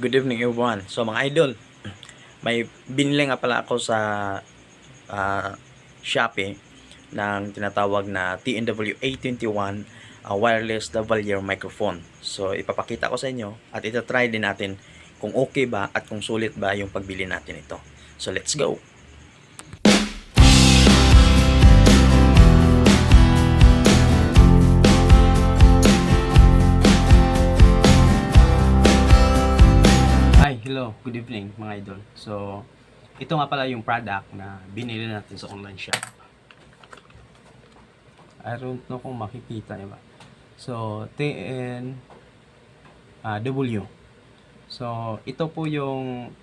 Good evening everyone. So mga idol, may binili nga pala ako sa Shopee ng tinatawag na TNW A21 wireless lavalier microphone. So ipapakita ko sa inyo at ita-try din natin kung okay ba at kung sulit ba yung pagbili natin ito. So let's go. Hi, hello, good evening mga idol. So ito nga pala yung product na binili natin sa online shop. I don't know kung makikita ba. So TNW. So ito po yung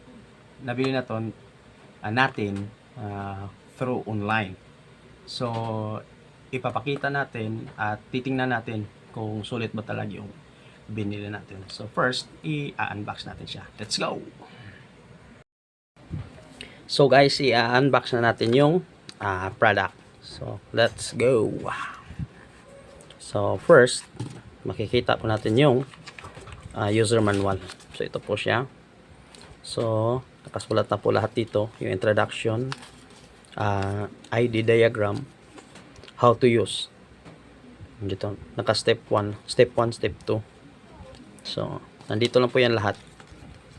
nabili natin through online. So ipapakita natin at titingnan natin kung sulit ba talaga yung binili natin. So first, i-unbox natin siya. Let's go! So guys, i-unbox na natin yung product. So let's go! So first, makikita po natin yung user manual. So ito po siya. So nakasulat na po lahat dito. Yung introduction, ID diagram, how to use. Dito, naka step 1, step 1, step 2. So nandito lang po yan lahat.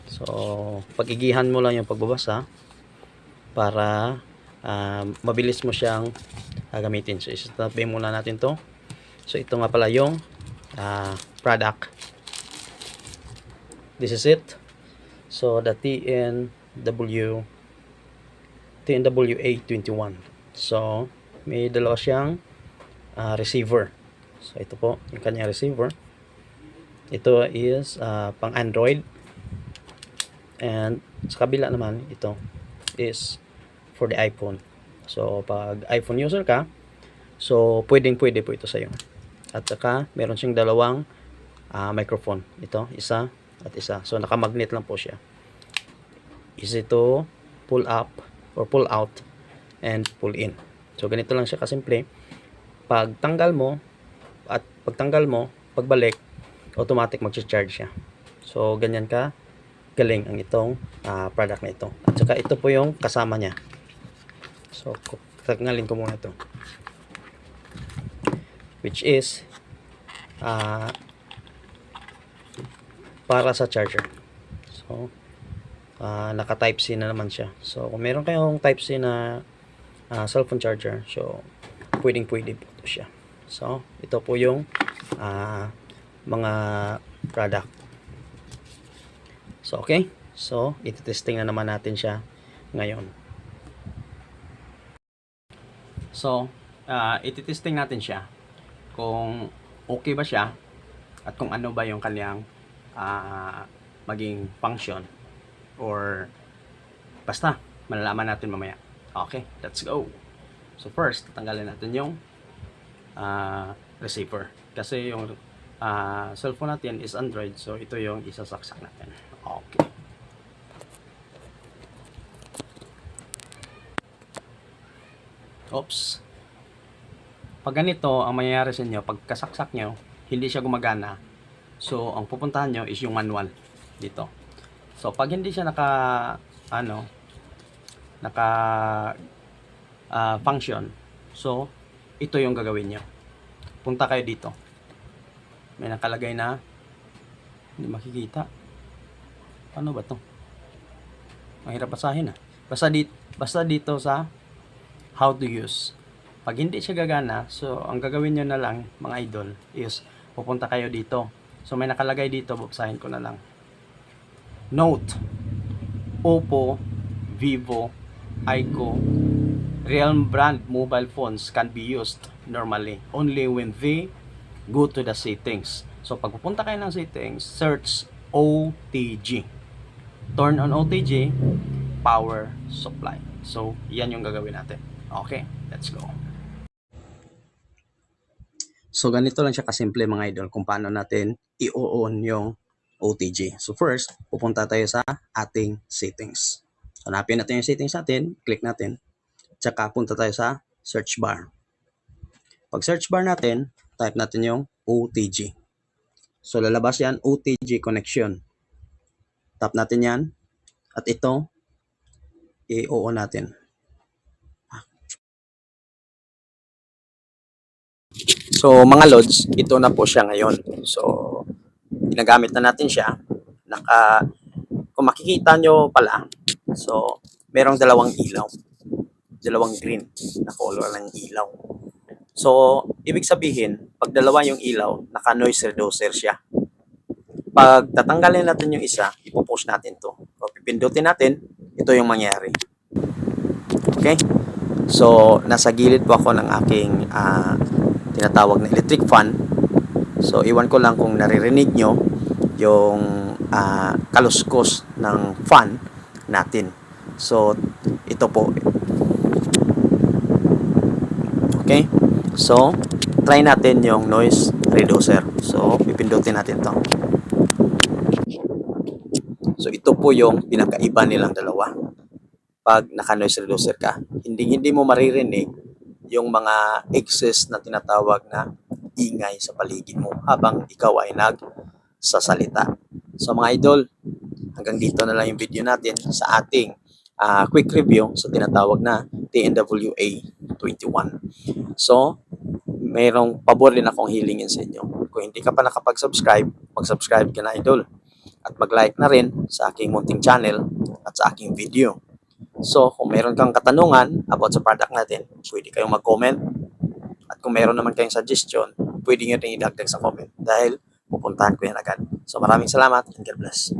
So pagigihan mo lang yung pagbabasa para mabilis mo siyang gamitin. So i-stopin muna natin to. So ito nga pala yung product. This is it. So the TNW A21. So may dalawa siyang receiver. So ito po yung kanyang receiver. Ito is pang Android, and sa kabila naman ito is for the iPhone. So pag iPhone user ka, so pwede po ito sa iyo. At saka meron siyang dalawang microphone. Ito, isa at isa. So nakamagnet lang po siya. Easy to pull up or pull out and pull in. So ganito lang siya kasimple. Pag tanggal mo at pagtanggal mo, pagbalik, automatic mag-charge siya. So ganyan ka galing ang itong product na ito. At saka ito po yung kasama niya. So tanggalin ko muna ito, which is para sa charger. So naka type C na naman siya. So kung meron kayong type C na cellphone charger, so pwede po ito siya. So ito po yung mga product. So okay, so iti-testing na naman natin siya ngayon. So iti-testing natin siya kung okay ba siya at kung ano ba yung kanyang maging function, or basta malalaman natin mamaya. Okay, let's go. So first, tatanggalin natin yung receiver kasi yung cellphone natin is Android, so ito yung isasaksak natin. Okay. Oops. Pag ganito ang mangyayari sa inyo, pag kasaksak nyo, hindi siya gumagana. So ang pupuntahan nyo is yung manual dito. So pag hindi siya function, so ito yung gagawin nyo. Punta kayo dito. May nakalagay na, hindi makikita. Ano ba to? Mahirap basahin Basta dito sa how to use. Pag hindi siya gagana, so ang gagawin nyo na lang mga idol is pupunta kayo dito. So may nakalagay dito, basahin ko na lang. Note: Oppo, Vivo, iQOO, Realme brand mobile phones can be used normally only when they go to the settings. So pag pupunta kayo ng settings, search OTG. Turn on OTG, power supply. So yan yung gagawin natin. Okay, let's go. So ganito lang siya kasimple mga idol kung paano natin i-on yung OTG. So first, pupunta tayo sa ating settings. So hanapin natin yung settings natin, click natin, tsaka punta tayo sa search bar. Pag search bar natin, type natin yung OTG. So lalabas yan, OTG connection. Tap natin yan. At ito, i-on natin. So mga lods, ito na po siya ngayon. So ginagamit na natin siya. Kung makikita nyo pala, so merong dalawang ilaw. Dalawang green na color ng ilaw. So ibig sabihin, pag dalawa yung ilaw, naka-noise reducer siya. Pag tatanggalin natin yung isa, ipopush natin to. So pipindutin natin, ito yung mangyari. Okay? So nasa gilid po ako ng aking tinatawag na electric fan. So iwan ko lang kung naririnig nyo yung kaluskos ng fan natin. So ito po. Okay? So try natin yung noise reducer. So pipindutin natin to. So ito po yung pinakaiba nilang dalawa. Pag naka-noise reducer ka, hindi mo maririnig yung mga excess na tinatawag na ingay sa paligid mo habang ikaw ay nagsasalita. So mga idol, hanggang dito na lang yung video natin sa ating quick review sa tinatawag na TNWA 21. So, mayroong pabor din akong hilingin sa inyo. Kung hindi ka pa nakapag-subscribe, mag-subscribe ka na idol. At mag-like na rin sa aking munting channel at sa aking video. So, kung meron kang katanungan about sa product natin, pwede kayong mag-comment. At kung meron naman kayong suggestion, pwede nyo rin idagdag sa comment dahil pupuntahan ko yan agad. So, maraming salamat and God bless.